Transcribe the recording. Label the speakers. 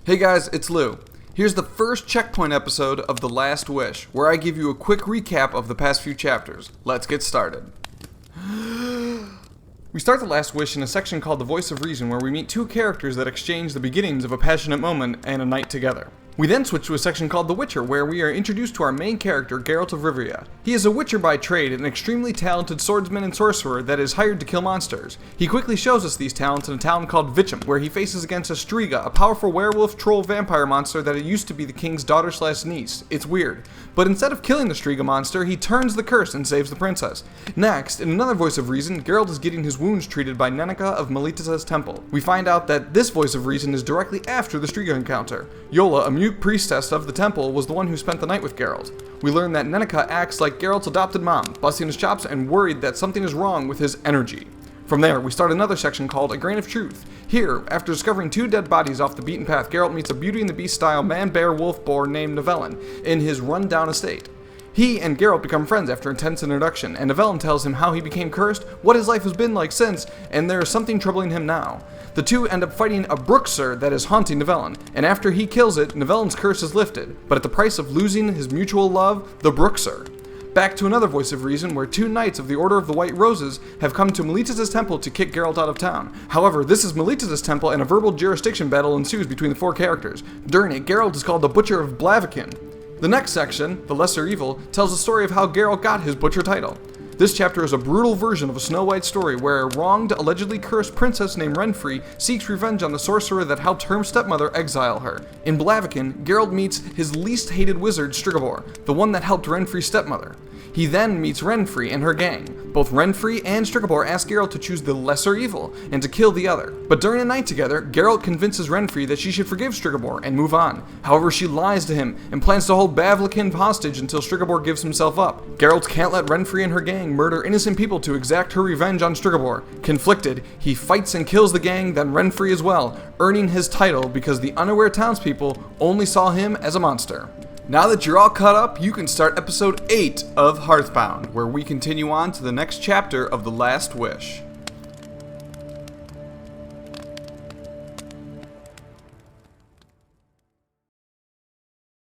Speaker 1: Hey guys, it's Lou. Here's the first checkpoint episode of The Last Wish, where I give you a quick recap of the past few chapters. Let's get started. We start The Last Wish in a section called The Voice of Reason, where we meet two characters that exchange the beginnings of a passionate moment and a night together. We then switch to a section called The Witcher, where we are introduced to our main character, Geralt of Rivia. He is a witcher by trade, an extremely talented swordsman and sorcerer that is hired to kill monsters. He quickly shows us these talents in a town called Vicham, where he faces against a Striga, a powerful werewolf troll vampire monster that used to be the king's daughter/niece. It's weird. But instead of killing the Striga monster, he turns the curse and saves the princess. Next, in another Voice of Reason, Geralt is getting his wounds treated by Neneka of Melita's temple. We find out that this Voice of Reason is directly after the Striga encounter. Yola, a mute priestess of the temple, was the one who spent the night with Geralt. We learn that Neneka acts like Geralt's adopted mom, busting his chops and worried that something is wrong with his energy. From there, we start another section called A Grain of Truth. Here, after discovering two dead bodies off the beaten path, Geralt meets a Beauty and the Beast style man-bear-wolf-boar named Nivellen in his run-down estate. He and Geralt become friends after intense introduction, and Nivellen tells him how he became cursed, what his life has been like since, and there is something troubling him now. The two end up fighting a Brookser that is haunting Nivellen, and after he kills it, Nivellen's curse is lifted, but at the price of losing his mutual love, the Brookser. Back to another Voice of Reason, where two knights of the Order of the White Roses have come to Melita's temple to kick Geralt out of town. However, this is Melita's temple, and a verbal jurisdiction battle ensues between the four characters. During it, Geralt is called the Butcher of Blaviken. The next section, The Lesser Evil, tells the story of how Geralt got his Butcher title. This chapter is a brutal version of a Snow White story where a wronged, allegedly cursed princess named Renfri seeks revenge on the sorcerer that helped her stepmother exile her. In Blaviken, Geralt meets his least hated wizard, Stregobor, the one that helped Renfri's stepmother. He then meets Renfri and her gang. Both Renfri and Stregobor ask Geralt to choose the lesser evil and to kill the other. But during a night together, Geralt convinces Renfri that she should forgive Stregobor and move on. However, she lies to him and plans to hold Blaviken hostage until Stregobor gives himself up. Geralt can't let Renfri and her gang murder innocent people to exact her revenge on Stregobor. Conflicted, he fights and kills the gang, then Renfri as well, earning his title because the unaware townspeople only saw him as a monster. Now that you're all caught up, you can start episode 8 of Hearth Bound, where we continue on to the next chapter of The Last Wish.